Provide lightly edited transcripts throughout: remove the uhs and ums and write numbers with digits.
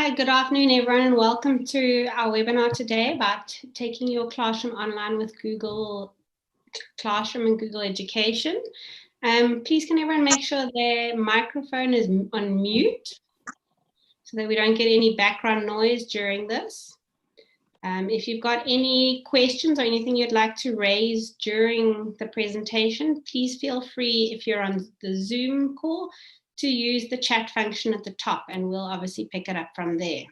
Hi, good afternoon, everyone, and welcome to our webinar today about taking your classroom online with Google Classroom and Google Education. Please can everyone make sure their microphone is on mute so that we don't get any background noise during this. If you've got any questions or anything you'd like to raise during the presentation, please feel free, if you're on the Zoom call, to use the chat function at the top, and we'll obviously pick it up from there.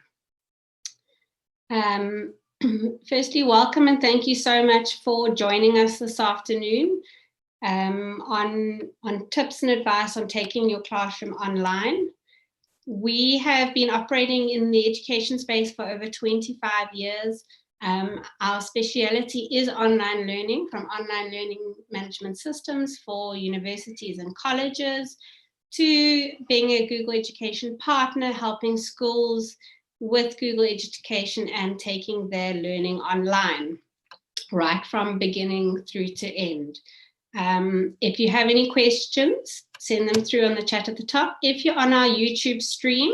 Firstly, welcome and thank you so much for joining us this afternoon on tips and advice on taking your classroom online. We have been operating in the education space for over 25 years. Our speciality is online learning, from online learning management systems for universities and colleges, to being a Google Education partner, helping schools with Google Education and taking their learning online, right from beginning through to end. If you have any questions, send them through on the chat at the top. If you're on our YouTube stream,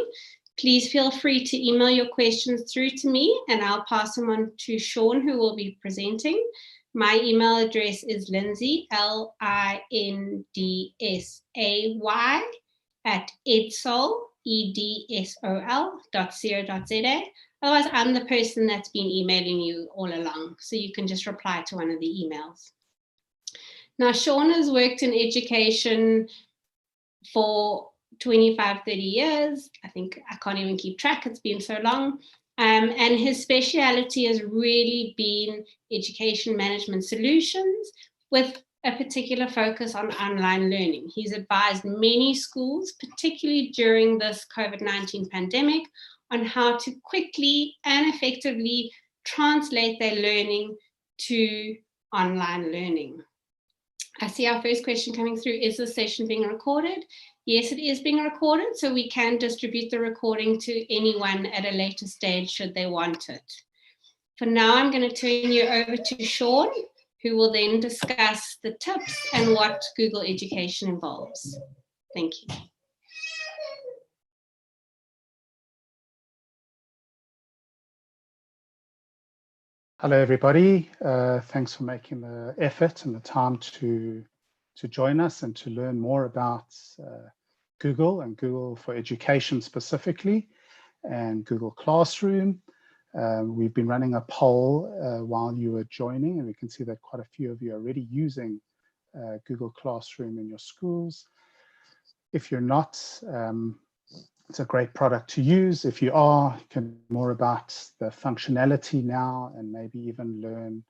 please feel free to email your questions through to me and I'll pass them on to Sean, who will be presenting. My email address is Lindsay, LINDSAY, @edsol.co.za. Otherwise, I'm the person that's been emailing you all along, so you can just reply to one of the emails. Now, Sean has worked in education for 25, 30 years. I think I can't even keep track, it's been so long. And his speciality has really been education management solutions with a particular focus on online learning. He's advised many schools, particularly during this COVID-19 pandemic, on how to quickly and effectively translate their learning to online learning. I see our first question coming through. Is this session being recorded? Yes, it is being recorded, so we can distribute the recording to anyone at a later stage should they want it. For now, I'm going to turn you over to Sean, who will then discuss the tips and what Google Education involves. Thank you. Hello, everybody. Thanks for making the effort and the time to join us and to learn more about Google and Google for Education specifically, and Google Classroom. We've been running a poll while you were joining, and we can see that quite a few of you are already using Google Classroom in your schools. If you're not, it's a great product to use. If you are, you can learn more about the functionality now and maybe even learn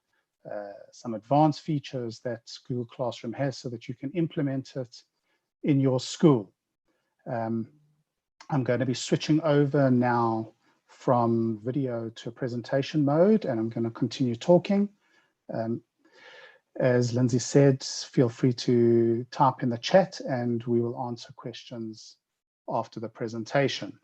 some advanced features that Google Classroom has so that you can implement it in your school. I'm going to be switching over now from video to presentation mode, and I'm going to continue talking. As Lindsay said, feel free to type in the chat and we will answer questions after the presentation.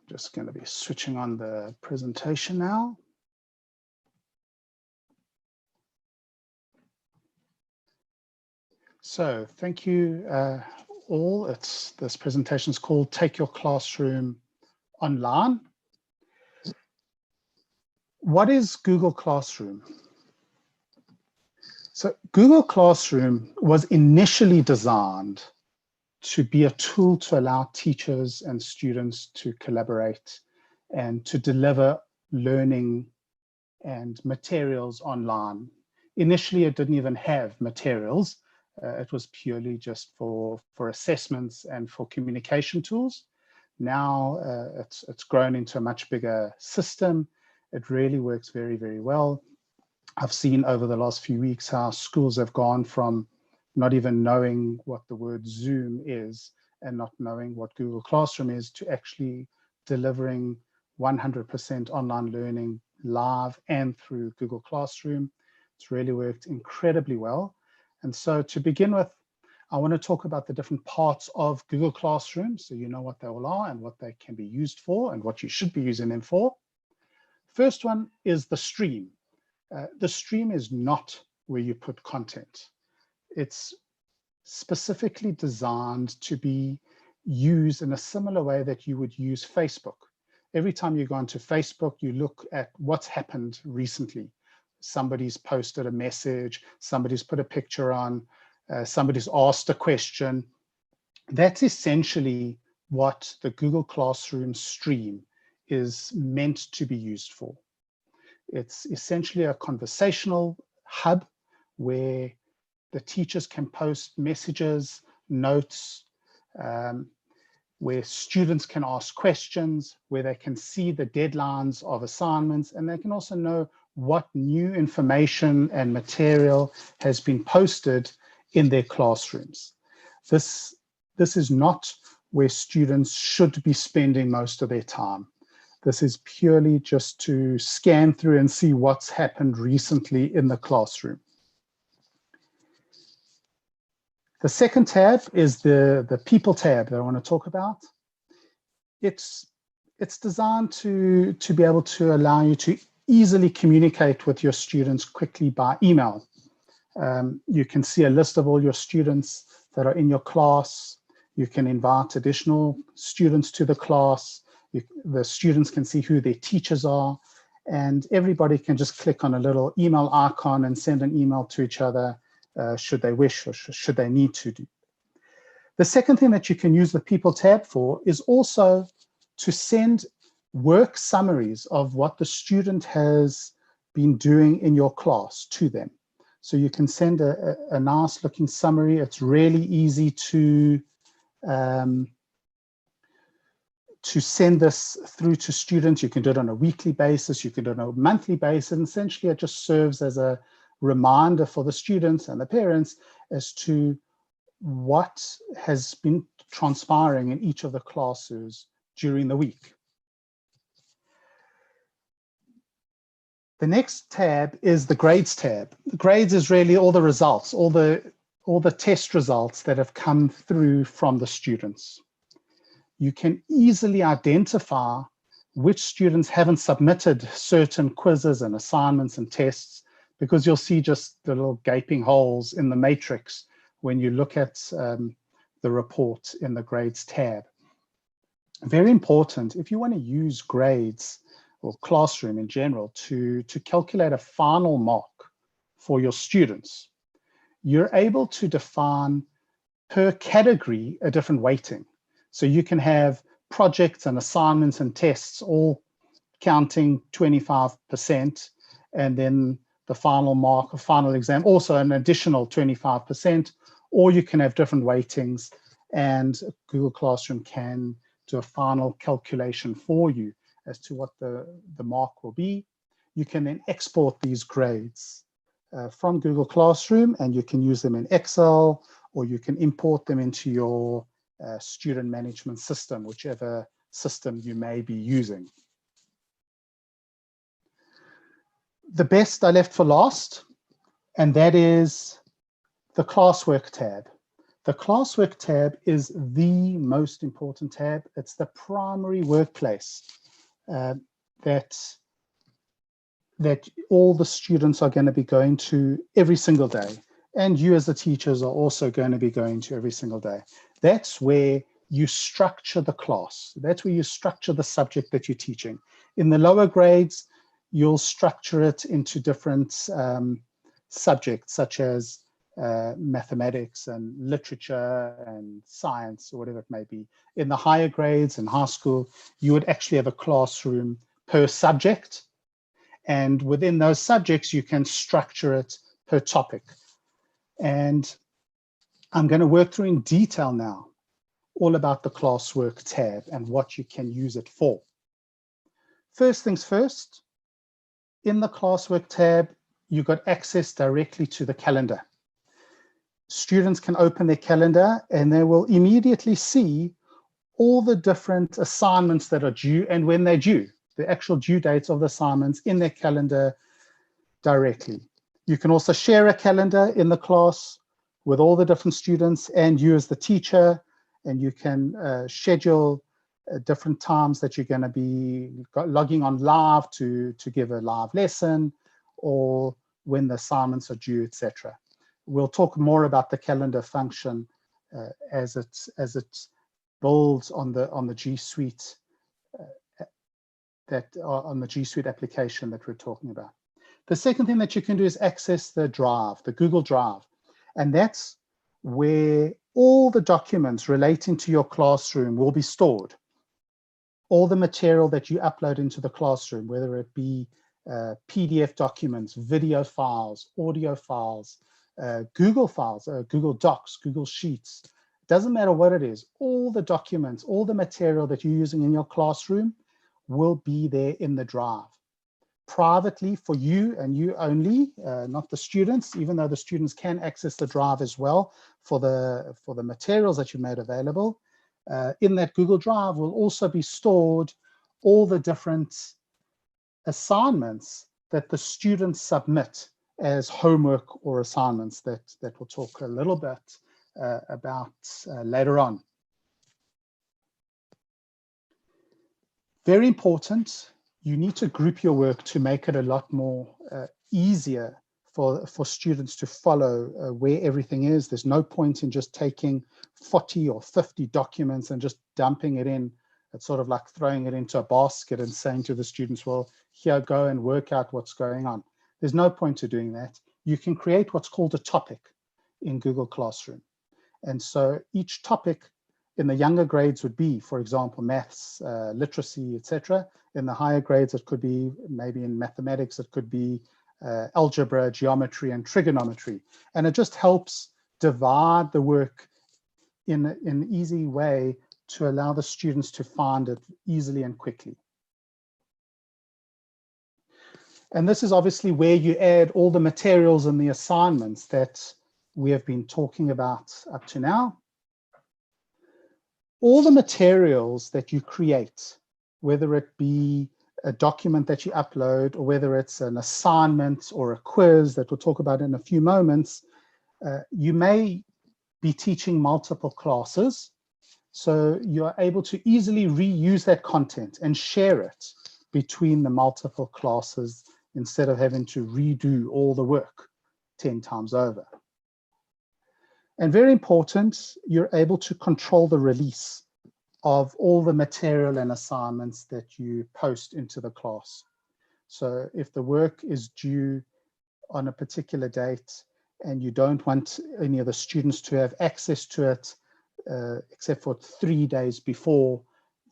Just going to be switching on the presentation now. So thank you all. This presentation is called Take Your Classroom Online. What is Google Classroom? So Google Classroom was initially designed to be a tool to allow teachers and students to collaborate and to deliver learning and materials online. Initially, it didn't even have materials. It was purely just for assessments and for communication tools. Now it's grown into a much bigger system. It really works very, very well. I've seen over the last few weeks how schools have gone from not even knowing what the word Zoom is and not knowing what Google Classroom is to actually delivering 100% online learning live and through Google Classroom. It's really worked incredibly well. And so to begin with, I want to talk about the different parts of Google Classroom so you know what they all are and what they can be used for and what you should be using them for. First one is the stream. The stream is not where you put content. It's specifically designed to be used in a similar way that you would use Facebook. Every time you go onto Facebook, you look at what's happened recently. Somebody's posted a message, somebody's put a picture on, somebody's asked a question. That's essentially what the Google Classroom stream is meant to be used for. It's essentially a conversational hub where the teachers can post messages, notes, where students can ask questions, where they can see the deadlines of assignments, and they can also know what new information and material has been posted in their classrooms. This is not where students should be spending most of their time. This is purely just to scan through and see what's happened recently in the classroom. The second tab is the People tab that I want to talk about. It's designed to be able to allow you to easily communicate with your students quickly by email. You can see a list of all your students that are in your class. You can invite additional students to the class. The students can see who their teachers are, and everybody can just click on a little email icon and send an email to each other should they wish or should they need to do. The second thing that you can use the People tab for is also to send work summaries of what the student has been doing in your class to them. So you can send a nice looking summary. It's really easy to send this through to students. You can do it on a weekly basis, you can do it on a monthly basis, and essentially it just serves as a reminder for the students and the parents as to what has been transpiring in each of the classes during the week. The next tab is the Grades tab. The Grades is really all the results, all the test results that have come through from the students. You can easily identify which students haven't submitted certain quizzes and assignments and tests, because you'll see just the little gaping holes in the matrix when you look at the report in the Grades tab. Very important, if you want to use grades or Classroom in general to calculate a final mark for your students, you're able to define per category a different weighting. So you can have projects and assignments and tests all counting 25%, and then the final mark or final exam also an additional 25%, or you can have different weightings, and Google Classroom can do a final calculation for you as to what the mark will be. You can then export these grades from Google Classroom, and you can use them in Excel, or you can import them into your student management system, whichever system you may be using. The best I left for last, and that is the Classwork tab. The Classwork tab is the most important tab. It's the primary workplace that all the students are going to be going to every single day. And you as the teachers are also going to be going to every single day. That's where you structure the class. That's where you structure the subject that you're teaching. In the lower grades, you'll structure it into different subjects, such as mathematics and literature and science, or whatever it may be. In the higher grades in high school, you would actually have a classroom per subject. And within those subjects, you can structure it per topic. And I'm going to work through in detail now all about the Classwork tab and what you can use it for. First things first, in the Classwork tab, you got access directly to the calendar. Students can open their calendar and they will immediately see all the different assignments that are due and when they're due, the actual due dates of the assignments in their calendar directly. You can also share a calendar in the class with all the different students and you as the teacher, and you can schedule different times that you're going to be logging on live to give a live lesson, or when the assignments are due, etc. we'll talk more about the calendar function as it builds on the G Suite on the G Suite application that we're talking about. The second thing that you can do is access the Drive, the Google Drive, and that's where all the documents relating to your classroom will be stored. All the material that you upload into the classroom, whether it be PDF documents, video files, audio files, Google files, Google Docs, Google Sheets, doesn't matter what it is, all the documents, all the material that you're using in your classroom will be there in the Drive. Privately for you and you only, not the students, even though the students can access the Drive as well for the materials that you made available. In that Google Drive will also be stored all the different assignments that the students submit as homework or assignments that we'll talk a little bit about later on. Very important, you need to group your work to make it a lot more easier for students to follow where everything is. There's no point in just taking 40 or 50 documents and just dumping it in. It's sort of like throwing it into a basket and saying to the students, well, here, go and work out what's going on. There's no point to doing that. You can create what's called a topic in Google Classroom. And so each topic in the younger grades would be, for example, maths, literacy, etc. In the higher grades, it could be maybe in mathematics, it could be algebra, geometry, and trigonometry. And it just helps divide the work in an easy way to allow the students to find it easily and quickly. And this is obviously where you add all the materials and the assignments that we have been talking about up to now. All the materials that you create, whether it be a document that you upload or whether it's an assignment or a quiz that we'll talk about in a few moments, you may be teaching multiple classes. So you're able to easily reuse that content and share it between the multiple classes instead of having to redo all the work 10 times over. And very important, you're able to control the release of all the material and assignments that you post into the class. So if the work is due on a particular date and you don't want any of the students to have access to it, except for 3 days before,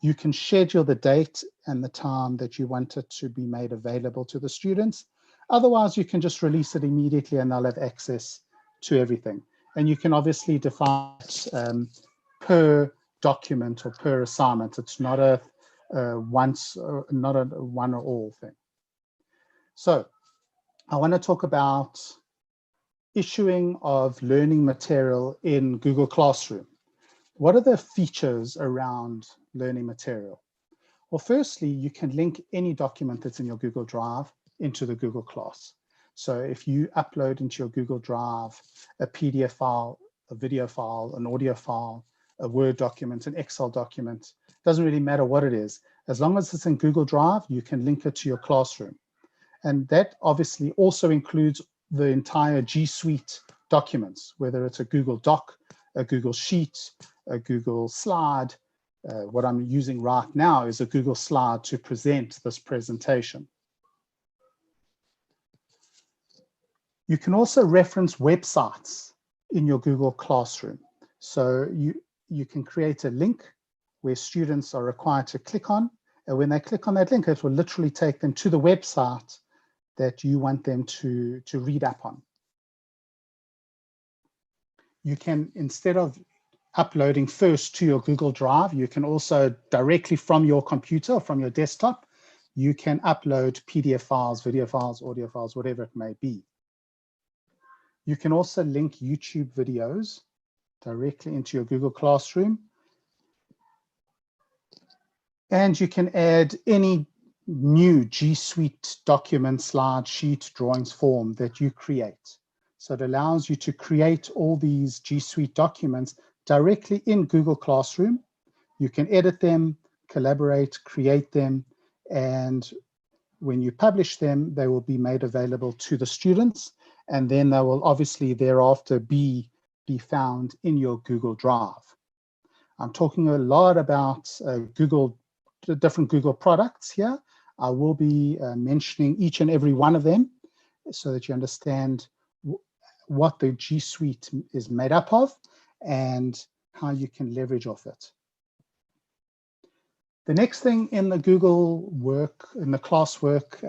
you can schedule the date and the time that you want it to be made available to the students. Otherwise, you can just release it immediately and they'll have access to everything. And you can obviously define it per document or per assignment. It's not a not a one or all thing. So I want to talk about issuing of learning material in Google Classroom. What are the features around learning material? Well, firstly, you can link any document that's in your Google Drive into the Google Class. So if you upload into your Google Drive a PDF file, a video file, an audio file, a Word document, an Excel document, doesn't really matter what it is. As long as it's in Google Drive, you can link it to your classroom. And that obviously also includes the entire G Suite documents, whether it's a Google Doc, a Google Sheet, a Google Slide. What I'm using right now is a Google Slide to present this presentation. You can also reference websites in your Google Classroom. So you can create a link where students are required to click on, and when they click on that link, it will literally take them to the website that you want them to read up on. You can, instead of uploading first to your Google Drive, you can also directly from your computer or from your desktop, you can upload PDF files, video files, audio files, whatever it may be. You can also link YouTube videos directly into your Google Classroom. And you can add any new G Suite document, slide, sheet, drawings, form that you create. So it allows you to create all these G Suite documents directly in Google Classroom. You can edit them, collaborate, create them, and when you publish them, they will be made available to the students. and then they will obviously thereafter be found in your Google Drive. I'm talking a lot about the different Google products here. I will be mentioning each and every one of them so that you understand what the G Suite is made up of and how you can leverage off it. The next thing in the Google Work, in the Classwork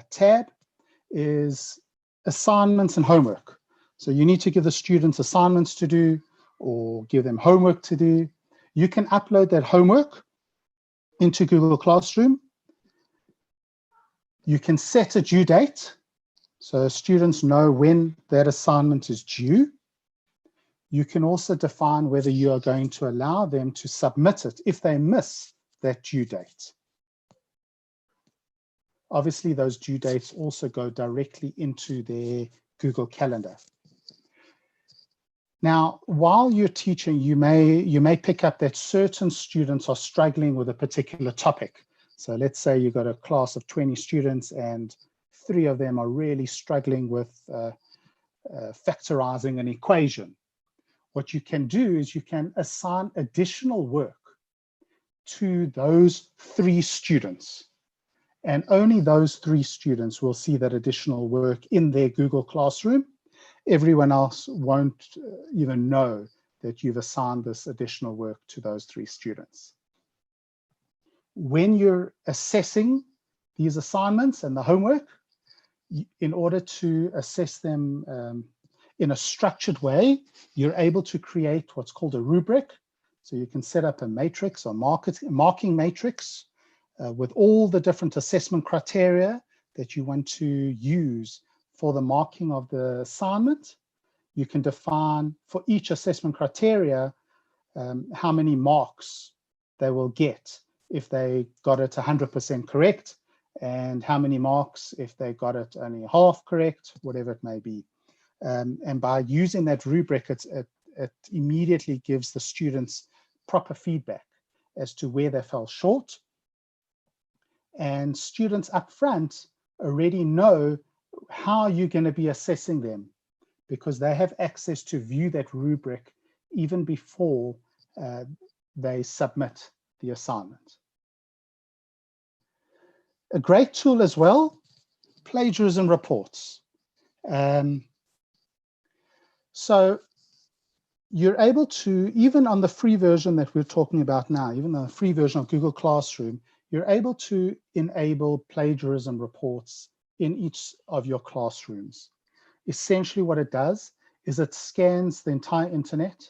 tab, is assignments and homework. So you need to give the students assignments to do or give them homework to do. You can upload that homework into Google Classroom. You can set a due date, so students know when that assignment is due. You can also define whether you are going to allow them to submit it if they miss that due date. Obviously, those due dates also go directly into their Google Calendar. Now, while you're teaching, you may pick up that certain students are struggling with a particular topic. So let's say you've got a class of 20 students and 3 of them are really struggling with factorizing an equation. What you can do is you can assign additional work to those 3 students. And only those 3 students will see that additional work in their Google Classroom. Everyone else won't even know that you've assigned this additional work to those 3 students. When you're assessing these assignments and the homework, in order to assess them in a structured way, you're able to create what's called a rubric. So you can set up a matrix or marking matrix with all the different assessment criteria that you want to use for the marking of the assignment. You can define for each assessment criteria how many marks they will get if they got it 100% correct, and how many marks if they got it only half correct, whatever it may be. And by using that rubric, it immediately gives the students proper feedback as to where they fell short. And students up front already know how you're going to be assessing them, because they have access to view that rubric even before they submit the assignment. A great tool as well, plagiarism reports. So you're able to, even on the free version that we're talking about now, even on the free version of Google Classroom, you're able to enable plagiarism reports in each of your classrooms. Essentially what it does is it scans the entire internet.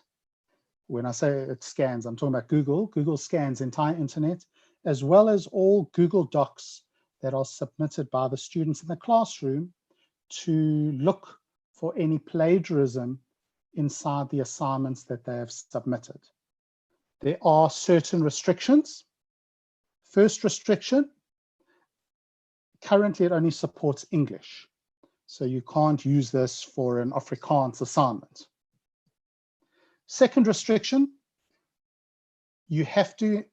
When I say it scans, I'm talking about Google. Google scans the entire internet, as well as all Google Docs that are submitted by the students in the classroom to look for any plagiarism inside the assignments that they have submitted. There are certain restrictions. First restriction, currently it only supports English. So you can't use this for an Afrikaans assignment. Second restriction, you have to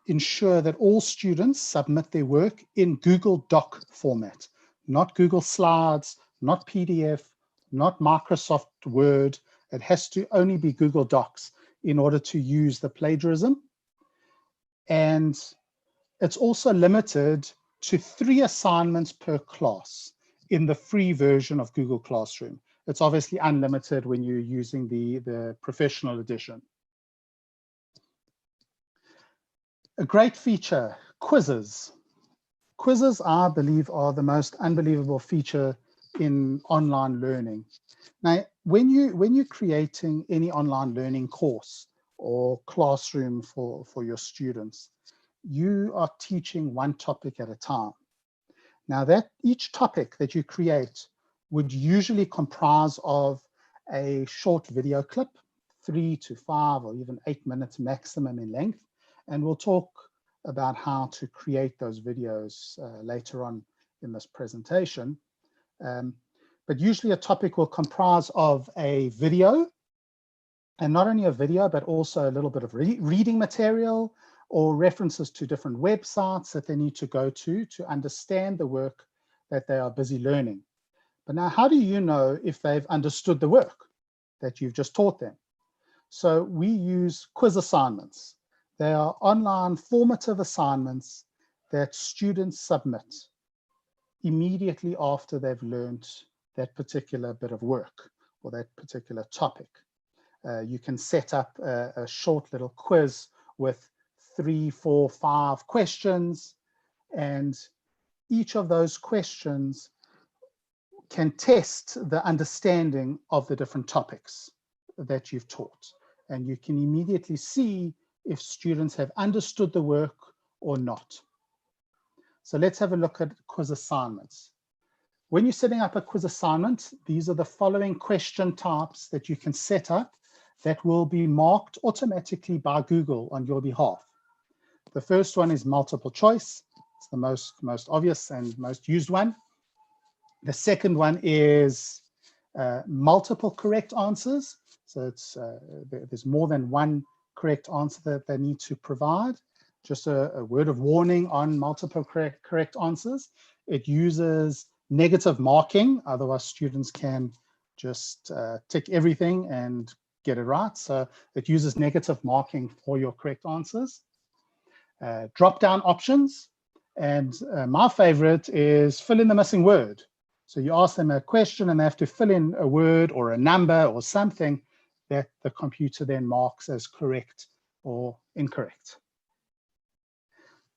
ensure that all students submit their work in Google Doc format, not Google Slides, not PDF, not Microsoft Word. It has to only be Google Docs in order to use the plagiarism. And it's also limited to 3 assignments per class in the free version of Google Classroom. It's obviously unlimited when you're using the professional edition. A great feature, quizzes. Quizzes, I believe, are the most unbelievable feature in online learning. Now, when you're creating any online learning course or classroom for your students, you are teaching one topic at a time. Now, that each topic that you create would usually comprise of a short video clip, 3 to 5 or even 8 minutes maximum in length. And we'll talk about how to create those videos later on in this presentation. But usually a topic will comprise of a video, and not only a video, but also a little bit of reading material or references to different websites that they need to go to understand the work that they are busy learning. But now, how do you know if they've understood the work that you've just taught them? So we use quiz assignments. They are online formative assignments that students submit immediately after they've learned that particular bit of work or that particular topic. You can set up a short little quiz with 3, 4, 5 questions, and each of those questions can test the understanding of the different topics that you've taught. And you can immediately see if students have understood the work or not. So let's have a look at quiz assignments. When you're setting up a quiz assignment, these are the following question types that you can set up that will be marked automatically by Google on your behalf. The first one is multiple choice. It's the most obvious and most used one. The second one is multiple correct answers. So it's there's more than one correct answer that they need to provide. Just a word of warning on multiple correct answers. It uses negative marking, otherwise students can just tick everything and get it right. So it uses negative marking for your correct answers. Drop-down options, and my favorite is fill in the missing word. So you ask them a question and they have to fill in a word or a number or something that the computer then marks as correct or incorrect.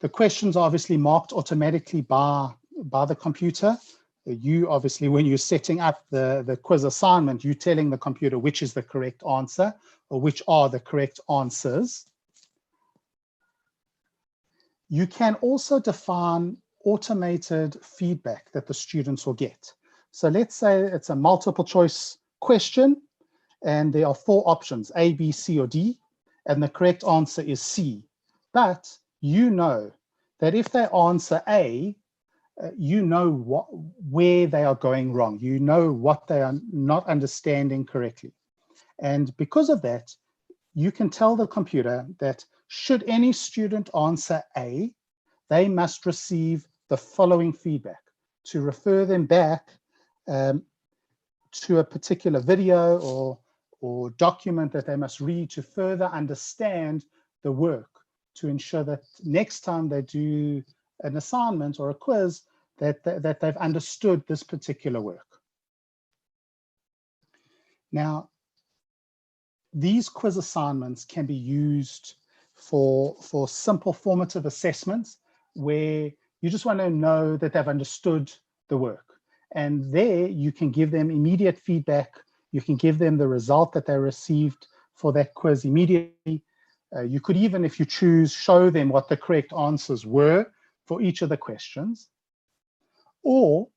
The questions are obviously marked automatically by the computer. You obviously, when you're setting up the quiz assignment, you're telling the computer which is the correct answer or which are the correct answers. You can also define automated feedback that the students will get. So let's say it's a multiple choice question and there are 4 options, A, B, C, or D, and the correct answer is C. But you know that if they answer A, you know where they are going wrong. You know what they are not understanding correctly. And because of that, you can tell the computer that should any student answer A, they must receive the following feedback to refer them back to a particular video or document that they must read to further understand the work, to ensure that next time they do an assignment or a quiz, that they've understood this particular work. Now, these quiz assignments can be used for simple formative assessments where you just want to know that they've understood the work. And there you can give them immediate feedback. You can give them the result that they received for that quiz immediately. You could even, if you choose, show them what the correct answers were for each of the questions. Or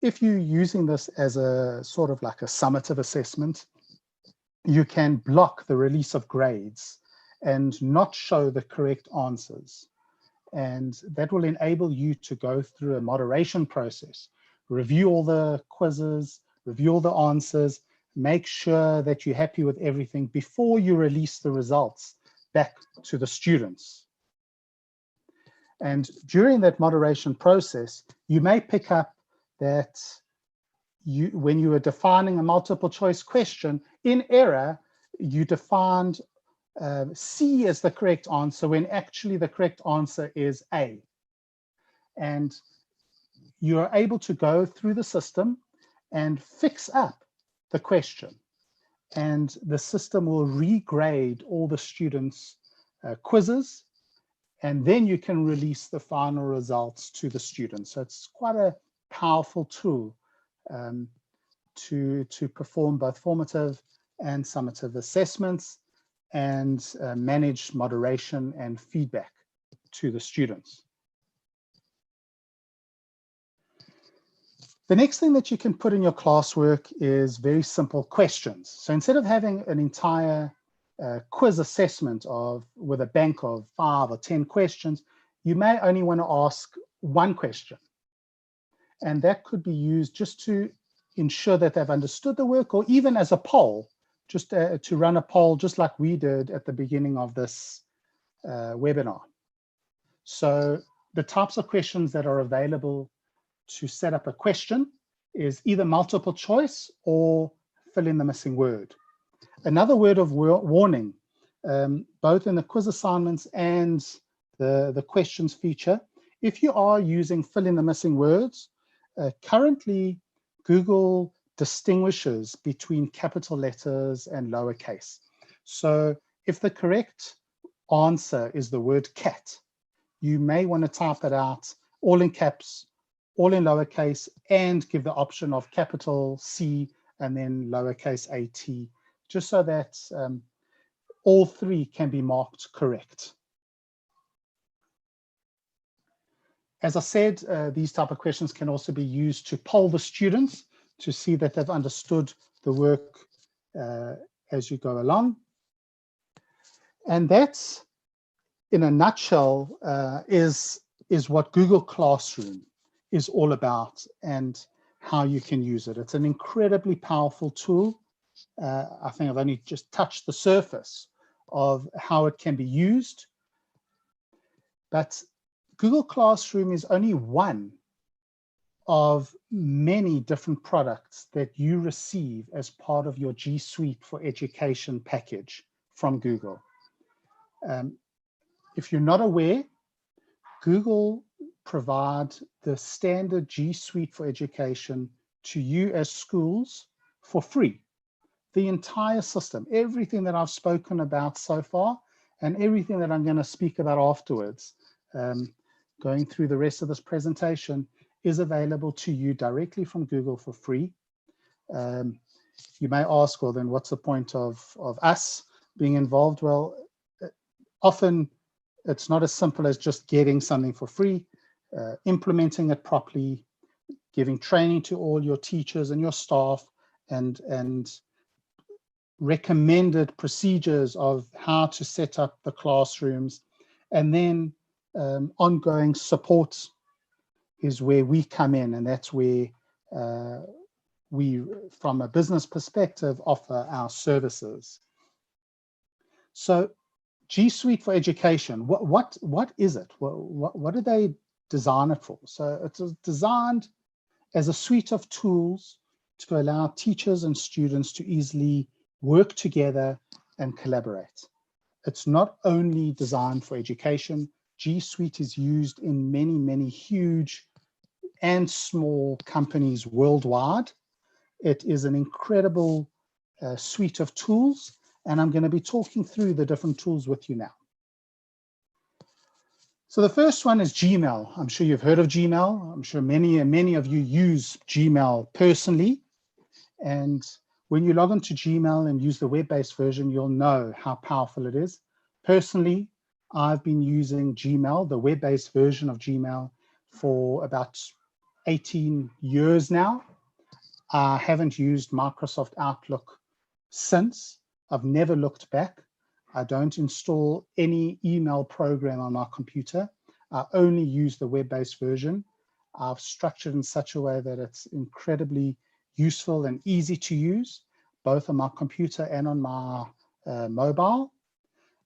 if you're using this as a sort of like a summative assessment, you can block the release of grades and not show the correct answers. And that will enable you to go through a moderation process, review all the quizzes, review all the answers, make sure that you're happy with everything before you release the results back to the students. And during that moderation process, you may pick up that when you were defining a multiple choice question, in error, you defined C as the correct answer when actually the correct answer is A. And you're able to go through the system and fix up the question. And the system will regrade all the students' quizzes, and then you can release the final results to the students. So it's quite a powerful tool to perform both formative and summative assessments and manage moderation and feedback to the students. The next thing that you can put in your classwork is very simple questions. So instead of having an entire quiz assessment with a bank of 5 or 10 questions, you may only want to ask one question. And that could be used just to ensure that they've understood the work, or even as a poll, just to run a poll just like we did at the beginning of this webinar. So the types of questions that are available to set up a question is either multiple choice or fill in the missing word. Another word of warning, both in the quiz assignments and the questions feature, if you are using fill in the missing words, currently Google distinguishes between capital letters and lowercase. So if the correct answer is the word cat, you may want to type it out all in caps, all in lowercase, and give the option of capital C and then lowercase at, just so that all three can be marked correct. As I said, these type of questions can also be used to poll the students to see that they've understood the work as you go along. And that's, in a nutshell, is what Google Classroom is all about and how you can use it. It's an incredibly powerful tool. I think I've only just touched the surface of how it can be used. But Google Classroom is only one of many different products that you receive as part of your G Suite for Education package from Google. If you're not aware, Google provide the standard G Suite for Education to you as schools for free. The entire system, everything that I've spoken about so far, and everything that I'm going to speak about afterwards, going through the rest of this presentation, is available to you directly from Google for free. You may ask, well, then what's the point of us being involved? Well, often it's not as simple as just getting something for free, implementing it properly, giving training to all your teachers and your staff, and recommended procedures of how to set up the classrooms, and then ongoing support is where we come in, and that's where we, from a business perspective, offer our services. So G Suite for Education, what is it? What did they design it for? So it's designed as a suite of tools to allow teachers and students to easily work together and collaborate. It's not only designed for education. G Suite is used in many, many huge and small companies worldwide. It is an incredible suite of tools, and I'm going to be talking through the different tools with you now. So the first one is Gmail. I'm sure you've heard of Gmail. I'm sure many of you use Gmail personally. And when you log into Gmail and use the web-based version, you'll know how powerful it is. Personally, I've been using Gmail, the web-based version of Gmail, for about 18 years now. I haven't used Microsoft Outlook since. I've never looked back. I don't install any email program on my computer. I only use the web-based version. I've structured in such a way that it's incredibly useful and easy to use, both on my computer and on my mobile.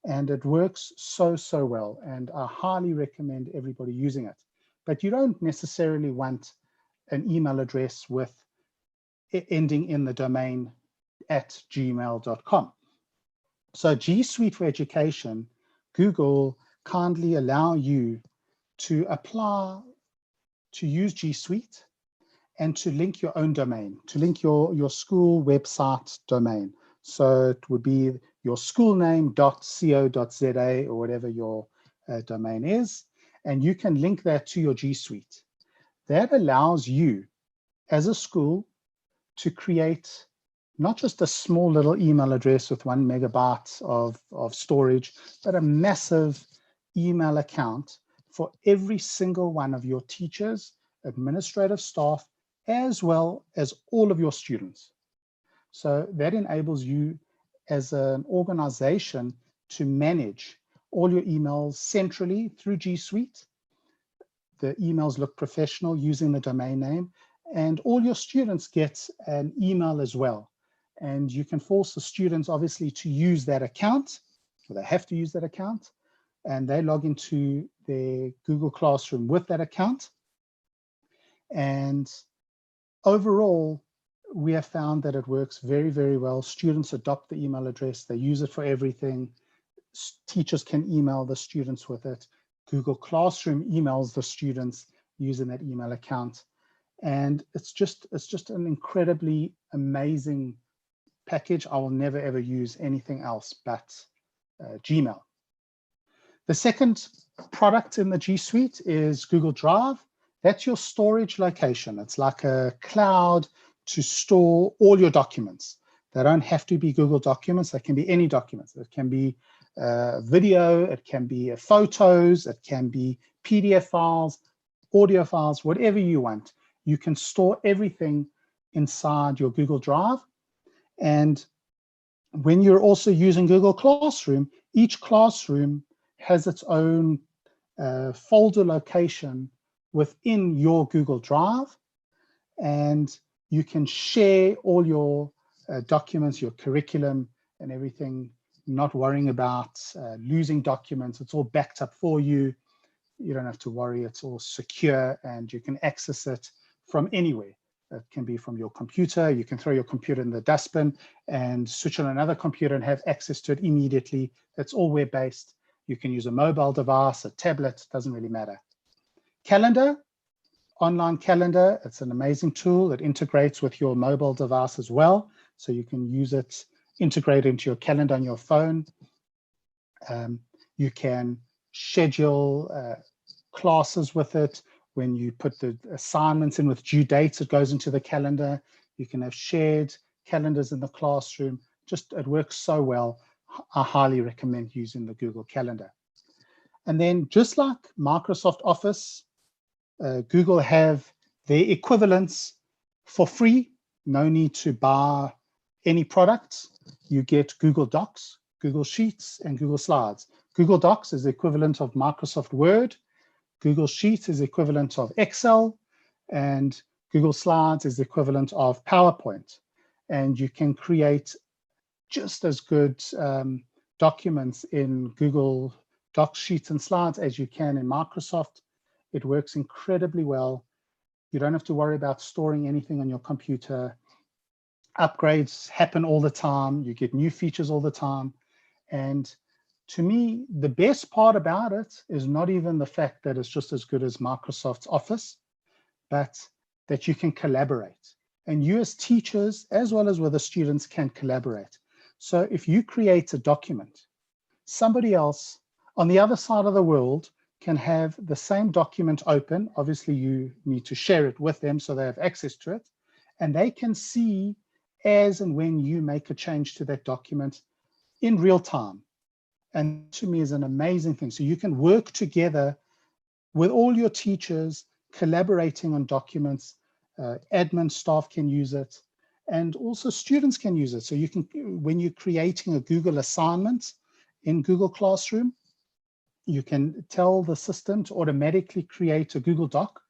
And it works so well. And I highly recommend everybody using it. But you don't necessarily want an email address with ending in the domain @gmail.com. So G Suite for Education, Google kindly allow you to apply to use G Suite and to link your own domain, to link your school website domain. So it would be your schoolname.co.za or whatever your domain is, and you can link that to your G Suite. That allows you as a school to create not just a small little email address with 1 megabyte of storage, but a massive email account for every single one of your teachers, administrative staff, as well as all of your students. So that enables you as an organization to manage all your emails centrally through G Suite. The emails look professional using the domain name, and all your students get an email as well. And you can force the students obviously to use that account, or they have to use that account, and they log into their Google Classroom with that account. And overall, we have found that it works very, very well. Students adopt the email address. They use it for everything. Teachers can email the students with it. Google Classroom emails the students using that email account. And it's just an incredibly amazing package. I will never, ever use anything else but Gmail. The second product in the G Suite is Google Drive. That's your storage location. It's like a cloud to store all your documents. They don't have to be Google documents. They can be any documents. It can be video, it can be photos, it can be PDF files, audio files, whatever you want. You can store everything inside your Google Drive. And when you're also using Google Classroom, each classroom has its own folder location within your Google Drive, and you can share all your documents, your curriculum and everything, not worrying about losing documents. It's all backed up for you. You don't have to worry. It's all secure and you can access it from anywhere. It can be from your computer. You can throw your computer in the dustbin and switch on another computer and have access to it immediately. It's all web-based. You can use a mobile device, a tablet, doesn't really matter. Calendar, online calendar, it's an amazing tool. It integrates with your mobile device as well. So you can use it, integrate into your calendar on your phone. You can schedule classes with it. When you put the assignments in with due dates, it goes into the calendar. You can have shared calendars in the classroom. Just, it works so well. I highly recommend using the Google Calendar. And then just like Microsoft Office, Google have their equivalents for free. No need to buy any products. You get Google Docs, Google Sheets, and Google Slides. Google Docs is the equivalent of Microsoft Word. Google Sheets is the equivalent of Excel, and Google Slides is the equivalent of PowerPoint. And you can create just as good documents in Google Docs, Sheets, and Slides as you can in Microsoft. It works incredibly well. You don't have to worry about storing anything on your computer. Upgrades happen all the time. You get new features all the time. And to me, the best part about it is not even the fact that it's just as good as Microsoft's Office, but that you can collaborate. And you as teachers, as well as with the students, can collaborate. So if you create a document, somebody else on the other side of the world can have the same document open. Obviously, you need to share it with them so they have access to it. And they can see as and when you make a change to that document in real time. And to me is an amazing thing. So you can work together with all your teachers, collaborating on documents. Admin staff can use it, and also students can use it. So you can, when you're creating a Google assignment in Google Classroom, you can tell the system to automatically create a Google Doc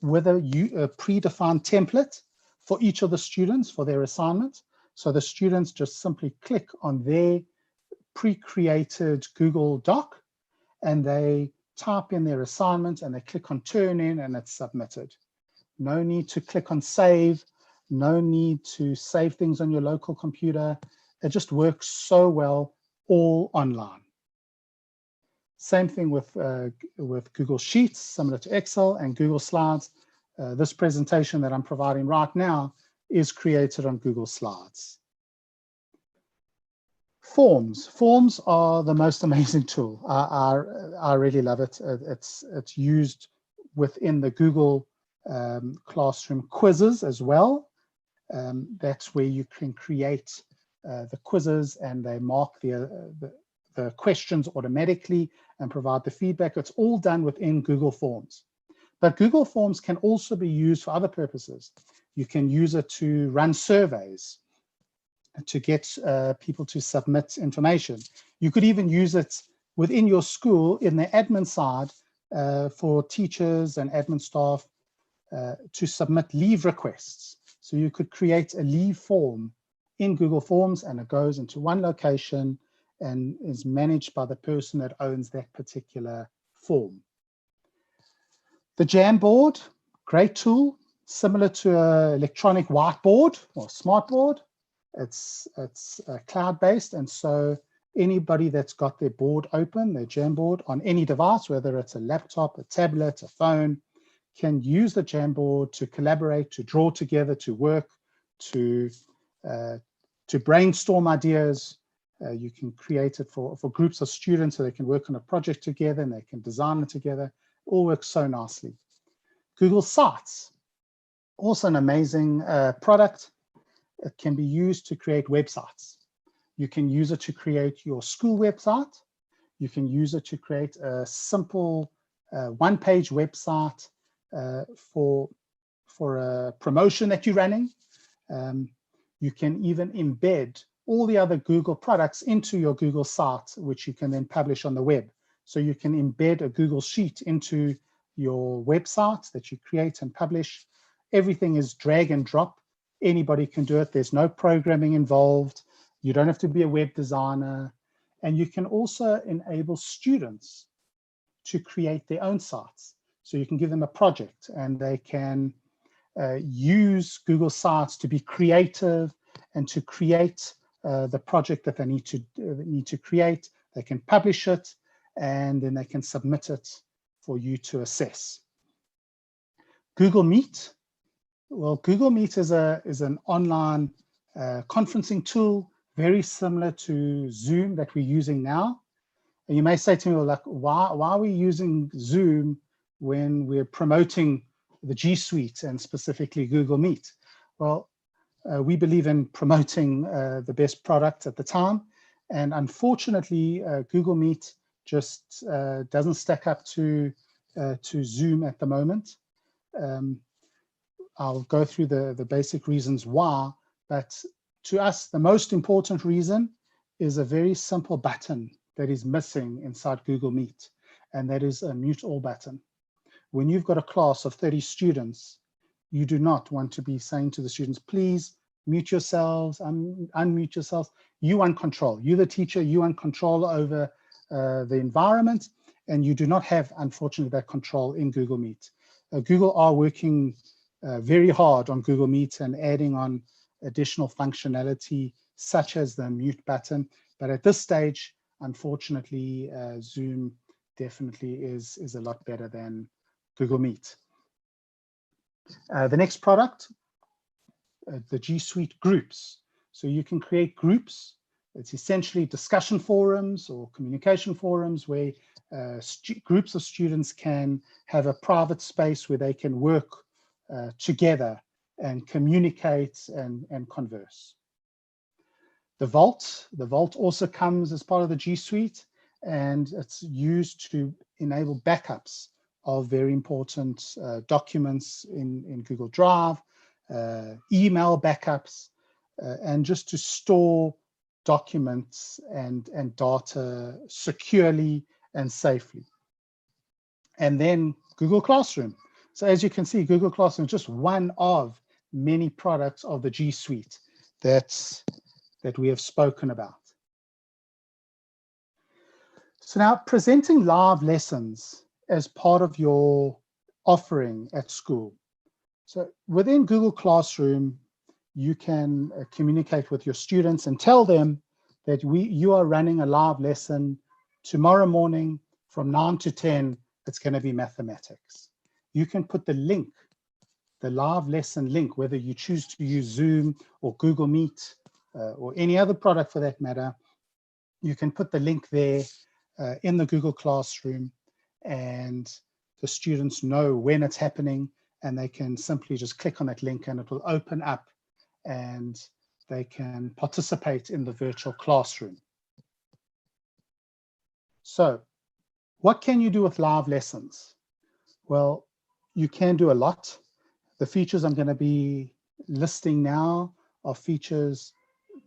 with a predefined template for each of the students for their assignment. So the students just simply click on their pre-created Google Doc and they type in their assignment and they click on turn in and it's submitted. No need to click on save, no need to save things on your local computer. It just works so well all online. Same thing with Google Sheets, similar to Excel, and Google Slides. This presentation that I'm providing right now is created on Google Slides. Forms are the most amazing tool. I really love it. It's used within the Google Classroom quizzes as well. That's where you can create the quizzes and they mark the questions automatically and provide the feedback. It's all done within Google Forms. But Google Forms can also be used for other purposes. You can use it to run surveys, to get people to submit information. You could even use it within your school in the admin side for teachers and admin staff to submit leave requests. So you could create a leave form in Google Forms and it goes into one location and is managed by the person that owns that particular form. The Jamboard, great tool. similar to an electronic whiteboard or smartboard. It's cloud-based, and so anybody that's got their board open, their Jamboard, on any device, whether it's a laptop, a tablet, a phone, can use the Jamboard to collaborate, to draw together, to work, to brainstorm ideas. You can create it for groups of students so they can work on a project together and they can design it together. It all works so nicely. Google Sites, also an amazing product. It can be used to create websites. You can use it to create your school website. You can use it to create a simple one-page website for a promotion that you're running. You can even embed all the other Google products into your Google site, which you can then publish on the web. So you can embed a Google Sheet into your website that you create and publish. Everything is drag and drop. Anybody can do it. There's no programming involved. You don't have to be a web designer. And you can also enable students to create their own sites. So you can give them a project and they can use Google Sites to be creative and to create the project that they need to create. They can publish it and then they can submit it for you to assess. Google Meet. Well, Google Meet is an online conferencing tool, very similar to Zoom that we're using now. And you may say to me, well, like, why are we using Zoom when we're promoting the G Suite and specifically Google Meet? Well, we believe in promoting the best product at the time. And unfortunately, Google Meet just doesn't stack up to Zoom at the moment. I'll go through the basic reasons why, but to us, the most important reason is a very simple button that is missing inside Google Meet, and that is a mute all button. When you've got a class of 30 students, you do not want to be saying to the students, please mute yourselves, unmute yourselves. You want control. You're the teacher, you want control over the environment, and you do not have, unfortunately, that control in Google Meet. Google are working very hard on Google Meet and adding on additional functionality such as the mute button. But at this stage, unfortunately, Zoom definitely is a lot better than Google Meet. The next product, the G Suite groups. So you can create groups. It's essentially discussion forums or communication forums where groups of students can have a private space where they can work together and communicate and converse. The Vault also comes as part of the G Suite, and it's used to enable backups of very important documents in Google Drive, email backups, and just to store documents and data securely and safely. And then Google Classroom. So as you can see, Google Classroom is just one of many products of the G Suite that we have spoken about. So now, presenting live lessons as part of your offering at school. So within Google Classroom, you can communicate with your students and tell them that you are running a live lesson tomorrow morning from 9 to 10. It's going to be mathematics. You can put the link, the live lesson link, whether you choose to use Zoom or Google Meet or any other product for that matter. You can put the link there in the Google Classroom, and the students know when it's happening, and they can simply just click on that link and it will open up and they can participate in the virtual classroom. So what can you do with live lessons? Well, you can do a lot. The features I'm going to be listing now are features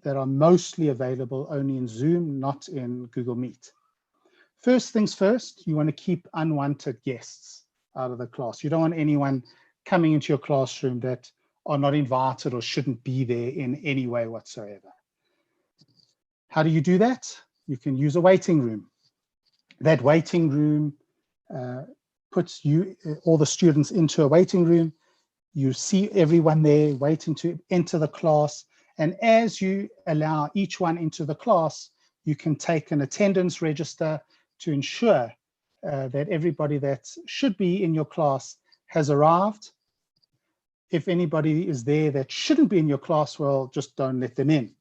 that are mostly available only in Zoom, not in Google Meet. First things first, you want to keep unwanted guests out of the class. You don't want anyone coming into your classroom that are not invited or shouldn't be there in any way whatsoever. How do you do that? You can use a waiting room. That waiting room puts all the students into a waiting room. You see everyone there waiting to enter the class. And as you allow each one into the class, you can take an attendance register to ensure that everybody that should be in your class has arrived. If anybody is there that shouldn't be in your class, well, just don't let them in.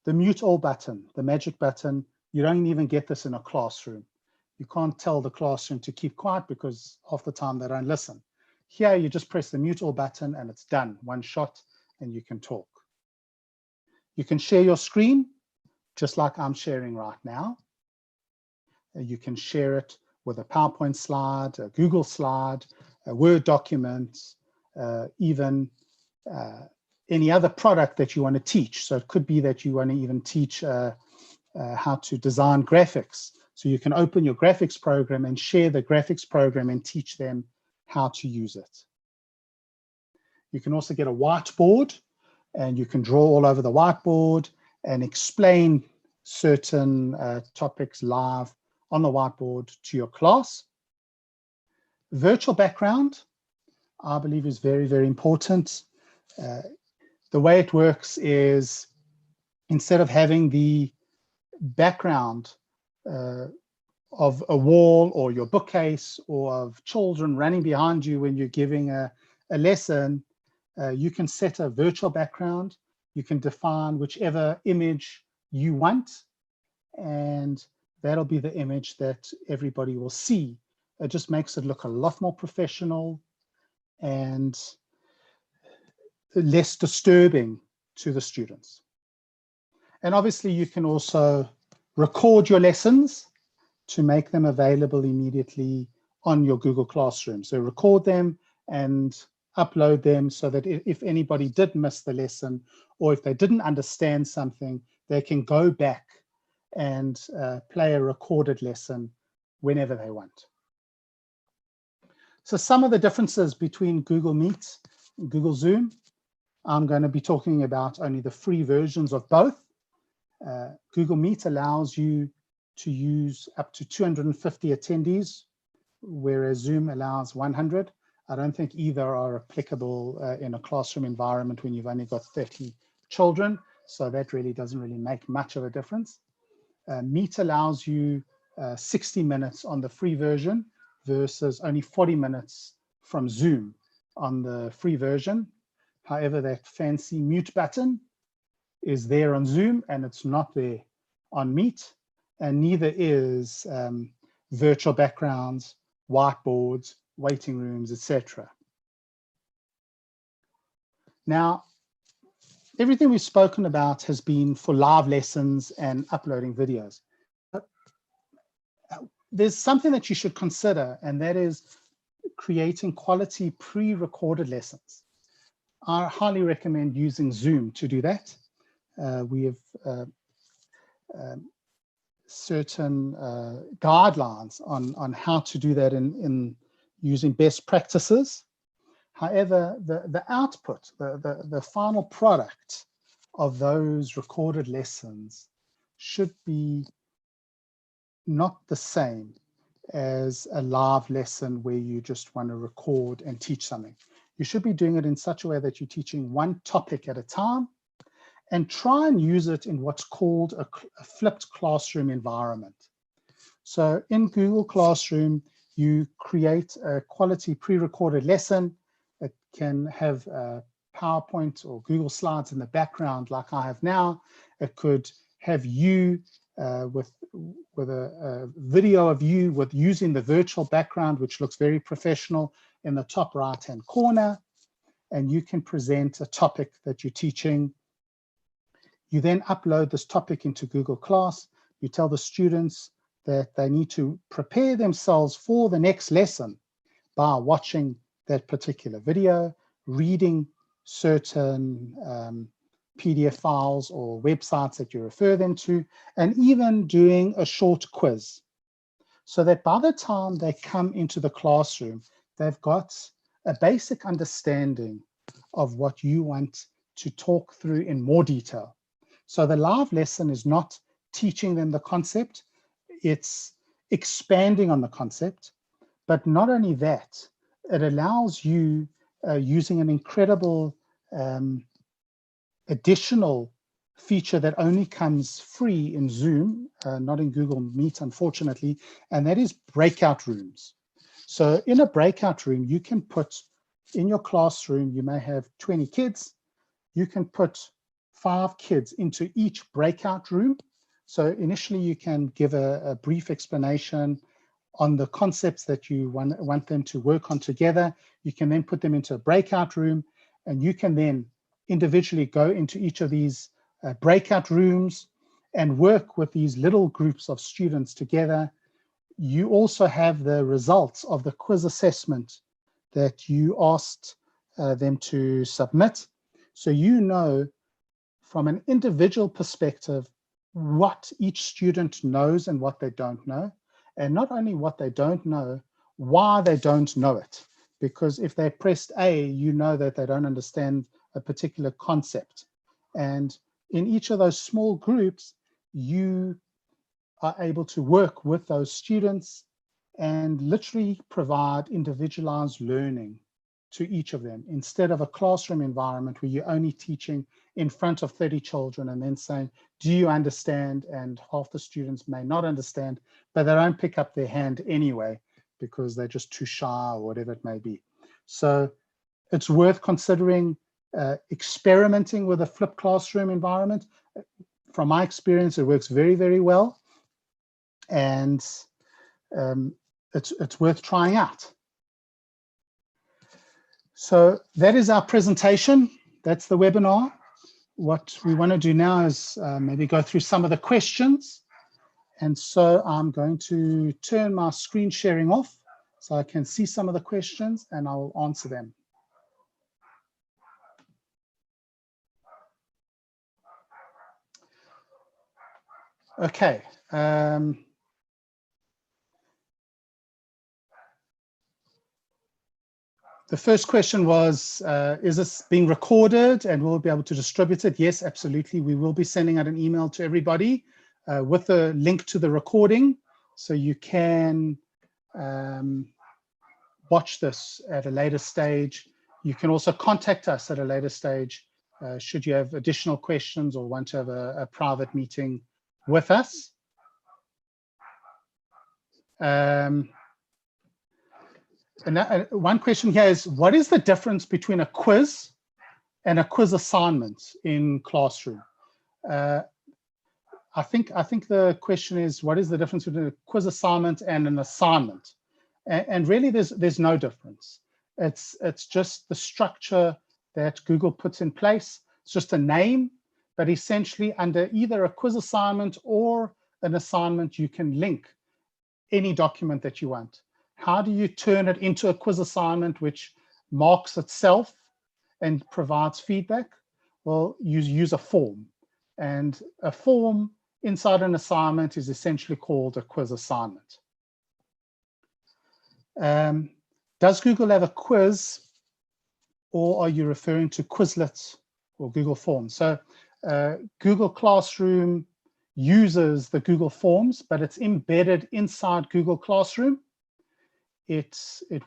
The mute all button, the magic button, you don't even get this in a classroom. You can't tell the classroom to keep quiet because half the time they don't listen. Here, you just press the mute all button and it's done, one shot, and you can talk. You can share your screen, just like I'm sharing right now. You can share it with a PowerPoint slide, a Google slide, a Word document, even any other product that you want to teach. So it could be that you want to even teach how to design graphics. So you can open your graphics program and share the graphics program and teach them how to use it. You can also get a whiteboard and you can draw all over the whiteboard and explain certain topics live on the whiteboard to your class. Virtual background, I believe, is very, very important. The way it works is instead of having the background of a wall or your bookcase or of children running behind you when you're giving a lesson, you can set a virtual background. You can define whichever image you want, and that'll be the image that everybody will see. It just makes it look a lot more professional and less disturbing to the students. And obviously you can also record your lessons to make them available immediately on your Google Classroom. So record them and upload them so that if anybody did miss the lesson or if they didn't understand something, they can go back and play a recorded lesson whenever they want. So some of the differences between Google Meet and Google Zoom, I'm going to be talking about only the free versions of both. Google Meet allows you to use up to 250 attendees, whereas Zoom allows 100. I don't think either are applicable in a classroom environment when you've only got 30 children, so that really doesn't really make much of a difference. Meet allows you 60 minutes on the free version versus only 40 minutes from Zoom on the free version. However, that fancy mute button is there on Zoom and it's not there on Meet, and neither is virtual backgrounds, whiteboards, waiting rooms, etc. Now, everything we've spoken about has been for live lessons and uploading videos. But there's something that you should consider, and that is creating quality pre-recorded lessons. I highly recommend using Zoom to do that. We have certain guidelines on how to do that in using best practices. However, the output, the final product of those recorded lessons should be not the same as a live lesson where you just want to record and teach something. You should be doing it in such a way that you're teaching one topic at a time, and try and use it in what's called a flipped classroom environment. So in Google Classroom, you create a quality pre-recorded lesson. It can have PowerPoint or Google Slides in the background like I have now. It could have you with a video of you with using the virtual background, which looks very professional, in the top right-hand corner. And you can present a topic that you're teaching. You then upload this topic into Google Class. You tell the students that they need to prepare themselves for the next lesson by watching that particular video, reading certain PDF files or websites that you refer them to, and even doing a short quiz, so that by the time they come into the classroom, they've got a basic understanding of what you want to talk through in more detail. So the live lesson is not teaching them the concept, it's expanding on the concept. But not only that, it allows you, using an incredible additional feature that only comes free in Zoom, not in Google Meet, unfortunately, and that is breakout rooms. So in a breakout room, you can put, in your classroom, you may have 20 kids, you can put 5 kids into each breakout room. So initially you can give a brief explanation on the concepts that you want them to work on together. You can then put them into a breakout room, and you can then individually go into each of these breakout rooms and work with these little groups of students together. You also have the results of the quiz assessment that you asked them to submit. So you know from an individual perspective what each student knows and what they don't know. And not only what they don't know, why they don't know it. Because if they pressed A, you know that they don't understand a particular concept. And in each of those small groups, you are able to work with those students and literally provide individualized learning to each of them, instead of a classroom environment where you're only teaching in front of 30 children and then saying, do you understand? And half the students may not understand, but they don't pick up their hand anyway because they're just too shy or whatever it may be. So it's worth considering experimenting with a flipped classroom environment. From my experience, it works very, very well. And it's worth trying out. So that is our presentation. That's the webinar. What we want to do now is maybe go through some of the questions. And so I'm going to turn my screen sharing off so I can see some of the questions and I'll answer them. Okay. The first question was, is this being recorded and we'll be able to distribute it? Yes, absolutely. We will be sending out an email to everybody with a link to the recording, so you can watch this at a later stage. You can also contact us at a later stage should you have additional questions or want to have a private meeting with us. And one question here is, what is the difference between a quiz and a quiz assignment in Classroom? I think the question is, what is the difference between a quiz assignment and an assignment? And really, there's no difference. It's just the structure that Google puts in place. It's just a name, but essentially under either a quiz assignment or an assignment, you can link any document that you want. How do you turn it into a quiz assignment which marks itself and provides feedback? Well, you use a form, and a form inside an assignment is essentially called a quiz assignment. Does Google have a quiz, or are you referring to Quizlet or Google Forms? So Google Classroom uses the Google Forms, but it's embedded inside Google Classroom. It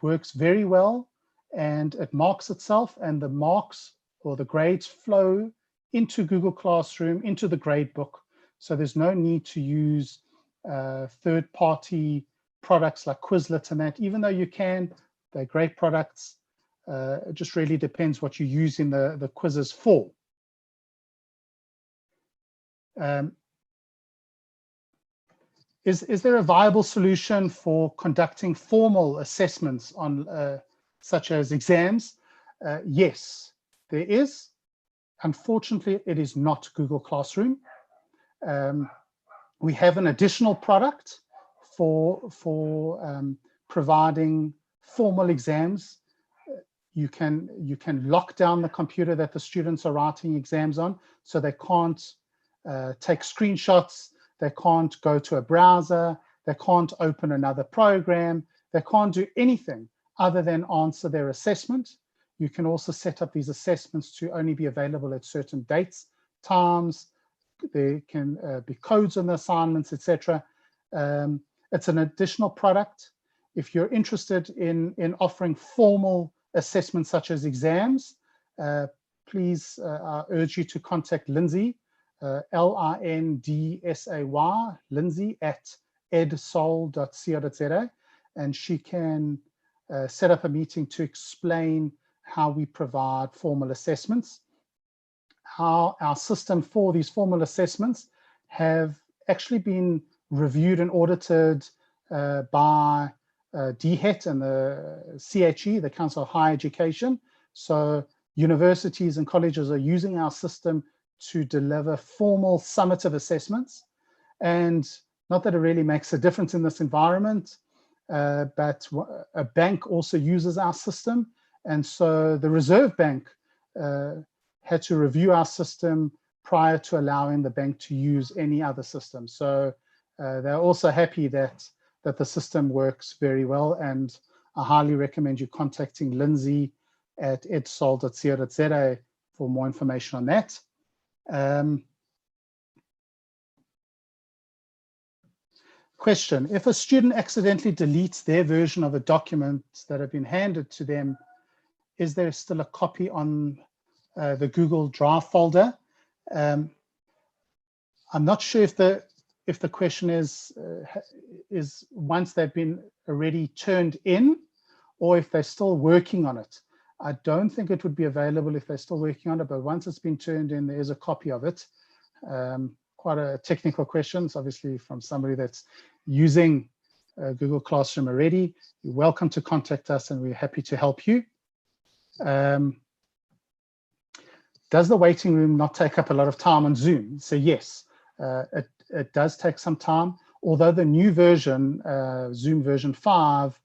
works very well, and it marks itself, and the marks or the grades flow into Google Classroom, into the grade book. So there's no need to use third-party products like Quizlet and that, even though you can, they're great products. It just really depends what you use in the quizzes for. Is there a viable solution for conducting formal assessments on such as exams? Yes, there is. Unfortunately, it is not Google Classroom. We have an additional product for providing formal exams. You can lock down the computer that the students are writing exams on, so they can't take screenshots, they can't go to a browser, they can't open another program, they can't do anything other than answer their assessment. You can also set up these assessments to only be available at certain dates, times. There can be codes on the assignments, etc. It's an additional product. if you're interested in offering formal assessments such as exams, please, I urge you to contact Lindsay, Lindsay, Lindsay at edsol.co.za, and she can set up a meeting to explain how we provide formal assessments, how our system for these formal assessments have actually been reviewed and audited by DHET and the CHE, the Council of Higher Education. So universities and colleges are using our system to deliver formal summative assessments. And not that it really makes a difference in this environment, but a bank also uses our system. And so the Reserve Bank had to review our system prior to allowing the bank to use any other system. So they're also happy that the system works very well, and I highly recommend you contacting Lindsay at edsol.co.za for more information on that. Question: if a student accidentally deletes their version of a document that have been handed to them, is there still a copy on the Google Drive folder? I'm not sure if the question is once they've been already turned in, or if they're still working on it. I don't think it would be available if they're still working on it, but once it's been turned in, there is a copy of it. Quite a technical question. It's obviously from somebody that's using Google Classroom already. You're welcome to contact us and we're happy to help you. Does the waiting room not take up a lot of time on Zoom? So yes, it does take some time, although the new version, Zoom version 5,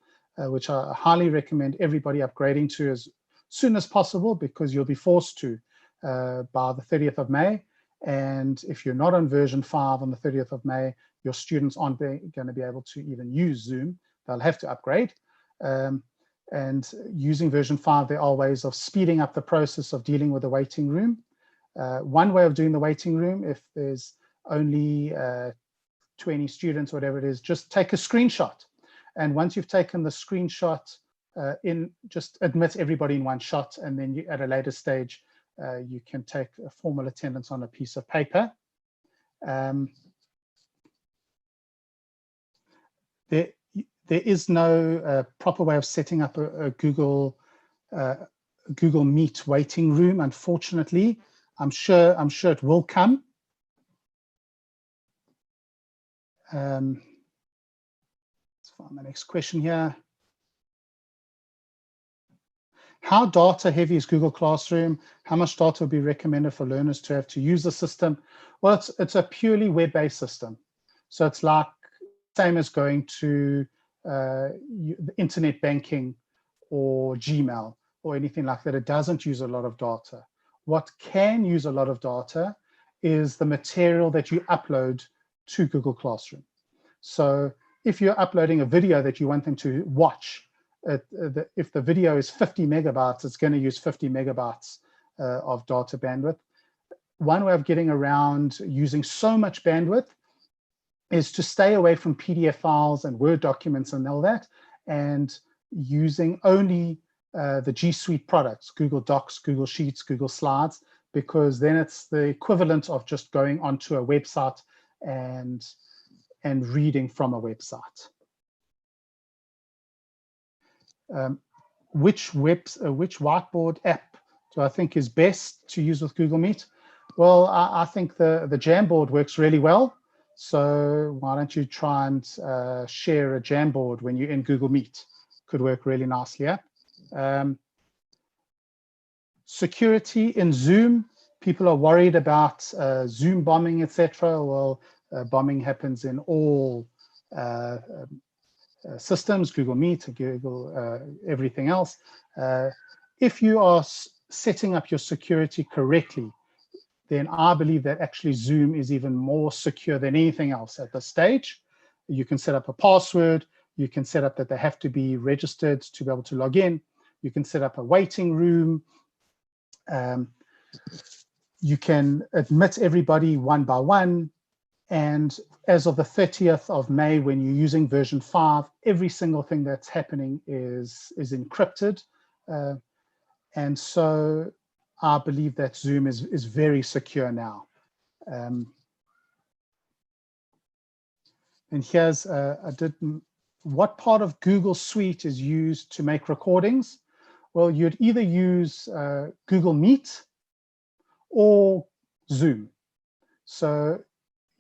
which I highly recommend everybody upgrading to as soon as possible, because you'll be forced to by the 30th of May. And if you're not on version 5 on the 30th of May, your students aren't going to be able to even use Zoom. They'll have to upgrade. And using version 5, there are ways of speeding up the process of dealing with the waiting room. One way of doing the waiting room, if there's only 20 students, whatever it is, just take a screenshot. And once you've taken the screenshot, just admit everybody in one shot, and then you, at a later stage, you can take a formal attendance on a piece of paper. There is no proper way of setting up a Google Meet waiting room, unfortunately. I'm sure it will come. Let's find the next question here. How data heavy is Google Classroom? How much data would be recommended for learners to have to use the system? Well, it's a purely web-based system. So it's like same as going to internet banking or Gmail or anything like that. It doesn't use a lot of data. What can use a lot of data is the material that you upload to Google Classroom. So if you're uploading a video that you want them to watch, if the video is 50 megabytes, it's going to use 50 megabytes of data bandwidth. One way of getting around using so much bandwidth is to stay away from PDF files and Word documents and all that, and using only the G Suite products, Google Docs, Google Sheets, Google Slides, because then it's the equivalent of just going onto a website and reading from a website. Which whiteboard app do I think is best to use with Google Meet? Well, I think the Jamboard works really well. So why don't you try and share a Jamboard when you're in Google Meet? Could work really nicely. Yeah? Security in Zoom. People are worried about Zoom bombing, etc. Well, bombing happens in all systems, Google Meet, Google, everything else. If you are setting up your security correctly, then I believe that actually Zoom is even more secure than anything else at this stage. You can set up a password. You can set up that they have to be registered to be able to log in. You can set up a waiting room. You can admit everybody one by one. And as of the 30th of May, when you're using version 5, every single thing that's happening is encrypted. And so I believe that Zoom is very secure now. And here's, what part of Google Suite is used to make recordings? Well, you'd either use Google Meet or Zoom. So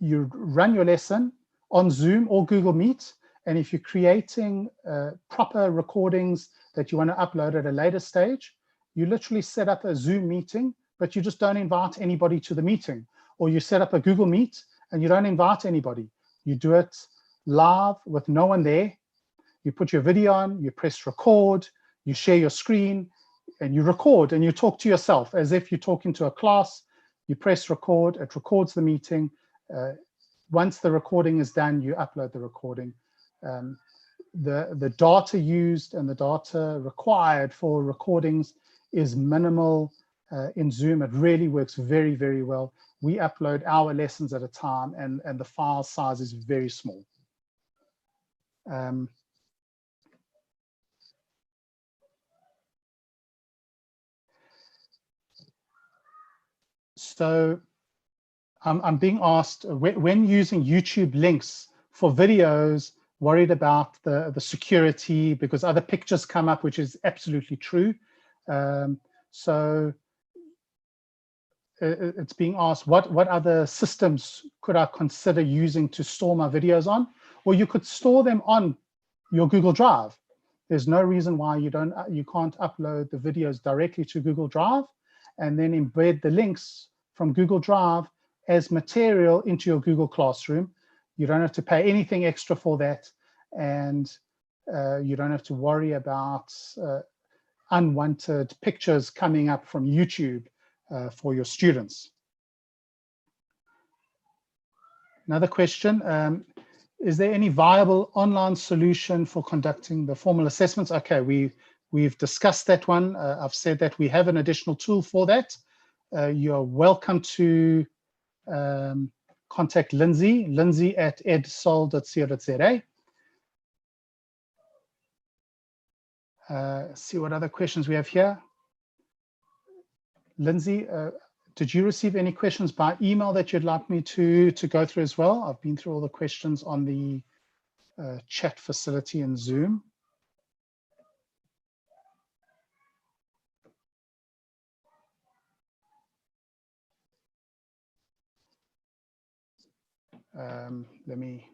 you run your lesson on Zoom or Google Meet. And if you're creating proper recordings that you want to upload at a later stage, you literally set up a Zoom meeting, but you just don't invite anybody to the meeting. Or you set up a Google Meet and you don't invite anybody. You do it live with no one there. You put your video on, you press record, you share your screen, and you record and you talk to yourself as if you're talking to a class. You press record, it records the meeting. Once the recording is done, you upload the recording. The data used and the data required for recordings is minimal in Zoom. It really works very, very well. We upload our lessons at a time, and the file size is very small. So I'm being asked, when using YouTube links for videos, worried about the security because other pictures come up, which is absolutely true. So it's being asked, what other systems could I consider using to store my videos on? Well, you could store them on your Google Drive. There's no reason why you can't upload the videos directly to Google Drive and then embed the links from Google Drive as material into your Google Classroom. You don't have to pay anything extra for that, and you don't have to worry about unwanted pictures coming up from YouTube for your students. Another question, is there any viable online solution for conducting the formal assessments? Okay, we've discussed that one. I've said that we have an additional tool for that. You're welcome to contact Lindsay at edsol.co.za. See what other questions we have here. Lindsay, did you receive any questions by email that you'd like me to go through as well? I've been through all the questions on the chat facility in Zoom. Let me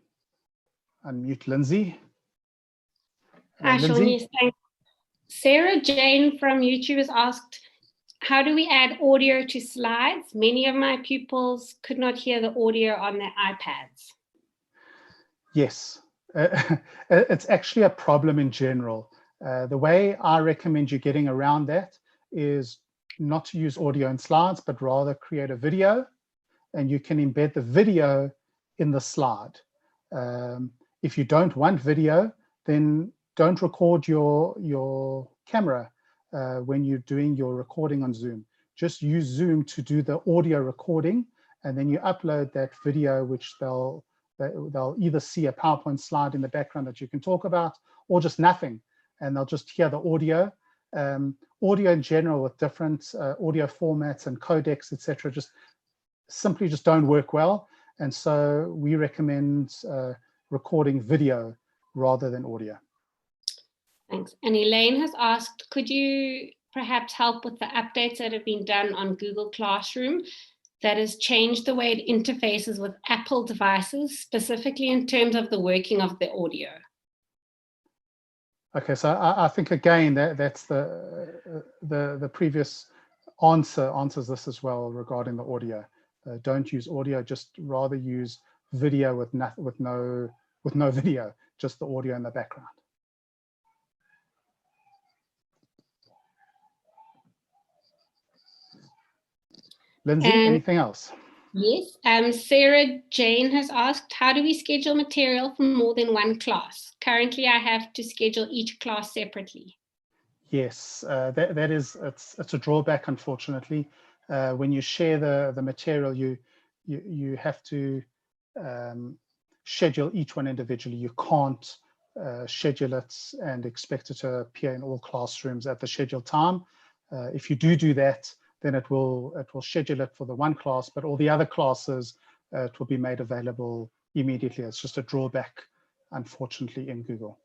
unmute Lindsay. Hi, Sean. Yes, thanks. Sarah Jane from YouTube has asked, how do we add audio to slides? Many of my pupils could not hear the audio on their iPads. Yes, it's actually a problem in general. The way I recommend you getting around that is not to use audio in slides, but rather create a video, and you can embed the video in the slide. If you don't want video, then don't record your camera when you're doing your recording on Zoom. Just use Zoom to do the audio recording, and then you upload that video, which they'll either see a PowerPoint slide in the background that you can talk about, or just nothing, and they'll just hear the audio. Audio in general with different audio formats and codecs, etc., simply don't work well. And so we recommend recording video rather than audio. Thanks. And Elaine has asked, could you perhaps help with the updates that have been done on Google Classroom that has changed the way it interfaces with Apple devices, specifically in terms of the working of the audio? Okay, so I think again that's the previous answers this as well regarding the audio. Don't use audio, just rather use video with no video, just the audio in the background. Lindsay, anything else? Yes, Sarah Jane has asked, how do we schedule material for more than one class? Currently, I have to schedule each class separately. Yes, it's a drawback, unfortunately. When you share the material, you have to schedule each one individually. You can't schedule it and expect it to appear in all classrooms at the scheduled time. If you do that, then it will schedule it for the one class, but all the other classes, it will be made available immediately. It's just a drawback, unfortunately, in Google.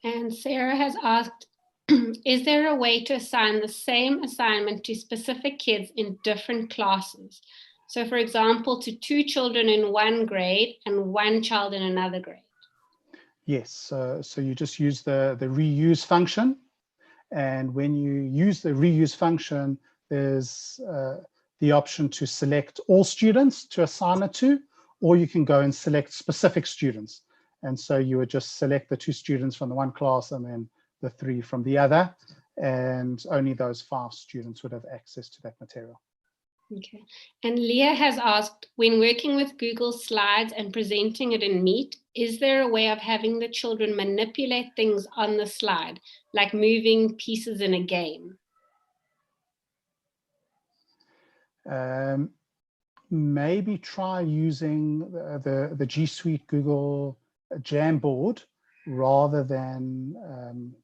And Sarah has asked, is there a way to assign the same assignment to specific kids in different classes? So for example, to 2 children in one grade and 1 child in another grade. Yes, so you just use the reuse function. And when you use the reuse function, there's the option to select all students to assign it to, or you can go and select specific students. And so you would just select the 2 students from the one class and then the 3 from the other, and only those 5 students would have access to that material. Okay. And Leah has asked, when working with Google Slides and presenting it in Meet, is there a way of having the children manipulate things on the slide, like moving pieces in a game? Maybe try using the G Suite Google Jamboard rather than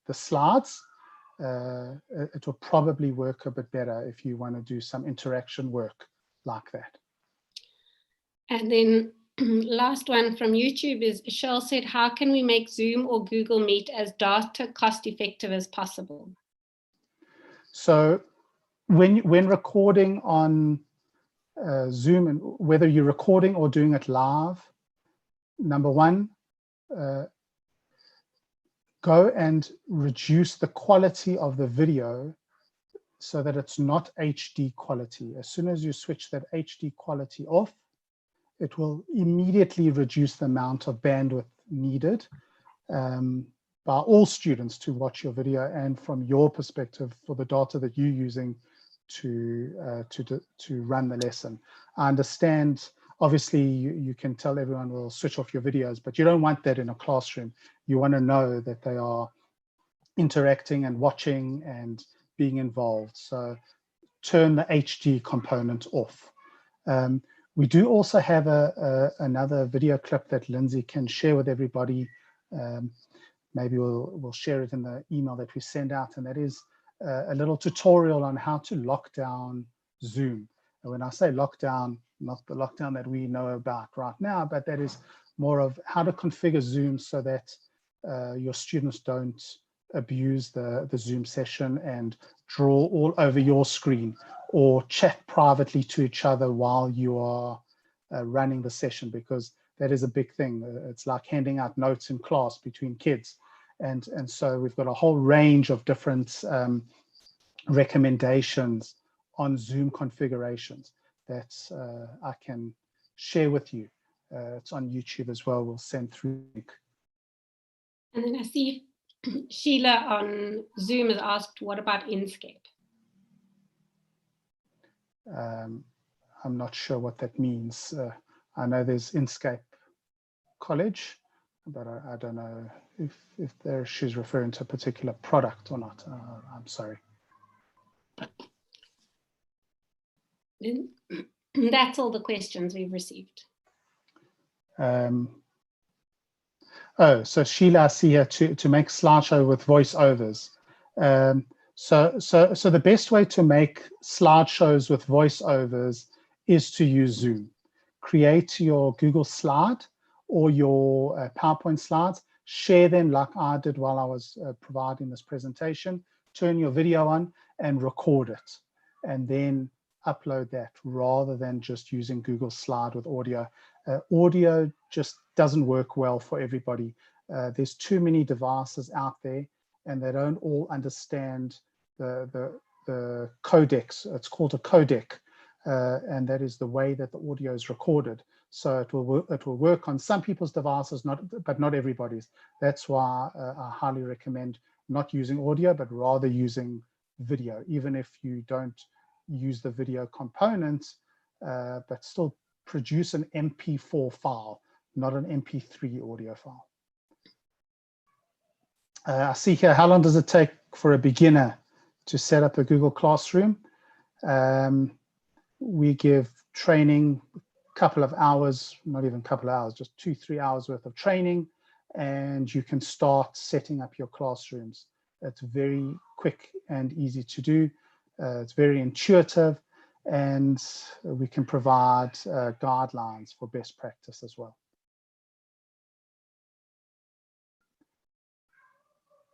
the slides. It will probably work a bit better if you want to do some interaction work like that. And then last one from YouTube is, Cheryl said, how can we make Zoom or Google Meet as data cost effective as possible? So when recording on Zoom, and whether you're recording or doing it live, number one, go and reduce the quality of the video so that it's not HD quality. As soon as you switch that HD quality off, it will immediately reduce the amount of bandwidth needed by all students to watch your video, and from your perspective for the data that you're using to run the lesson. I understand, obviously, you can tell everyone will switch off your videos, but you don't want that in a classroom. You want to know that they are interacting and watching and being involved. So turn the HD component off. We do also have another video clip that Lindsay can share with everybody. Maybe we'll share it in the email that we send out, and that is a little tutorial on how to lock down Zoom. And when I say lockdown, not the lockdown that we know about right now, but that is more of how to configure Zoom so that your students don't abuse the Zoom session and draw all over your screen or chat privately to each other while you are running the session, because that is a big thing. It's like handing out notes in class between kids. And so we've got a whole range of different recommendations on Zoom configurations that I can share with you. It's on YouTube as well. We'll send through the link. And then I see Sheila on Zoom has asked, what about Inkscape? I'm not sure what that means. I know there's Inkscape College, but I don't know if she's referring to a particular product or not. I'm sorry. Then that's all the questions we've received. So Sheila, I see here to make slideshow with voiceovers. So the best way to make slideshows with voiceovers is to use Zoom. Create your Google slide or your PowerPoint slides, share them like I did while I was providing this presentation, turn your video on and record it, and then upload that rather than just using Google Slide with audio. Audio just doesn't work well for everybody. There's too many devices out there and they don't all understand the codecs. It's called a codec, and that is the way that the audio is recorded. So it will work on some people's devices, but not everybody's. That's why I highly recommend not using audio, but rather using video, even if you don't use the video component, but still produce an MP4 file, not an MP3 audio file. I see here, how long does it take for a beginner to set up a Google Classroom? We give training couple of hours, not even a couple of hours, just 2-3 hours worth of training, and you can start setting up your classrooms. It's very quick and easy to do. It's very intuitive, and we can provide guidelines for best practice as well.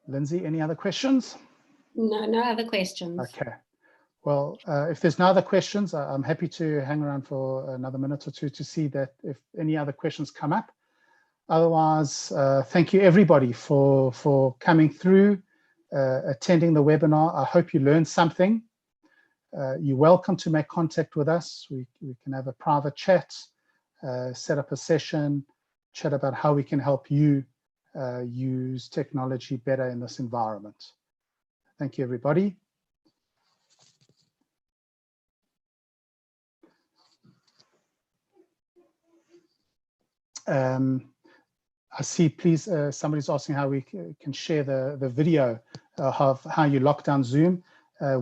Lindsay, any other questions? No, no other questions. Okay. Well, if there's no other questions, I'm happy to hang around for another minute or two to see that if any other questions come up. Otherwise, thank you everybody for coming through, attending the webinar. I hope you learned something. You're welcome to make contact with us. We can have a private chat, set up a session, chat about how we can help you use technology better in this environment. Thank you, everybody. I see, please, somebody's asking how we can share the video of how you lock down Zoom.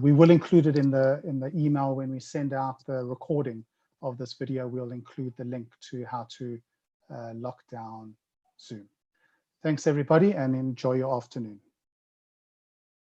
We will include it in the email when we send out the recording of this video. We'll include the link to how to lock down Zoom. Thanks, everybody, and enjoy your afternoon.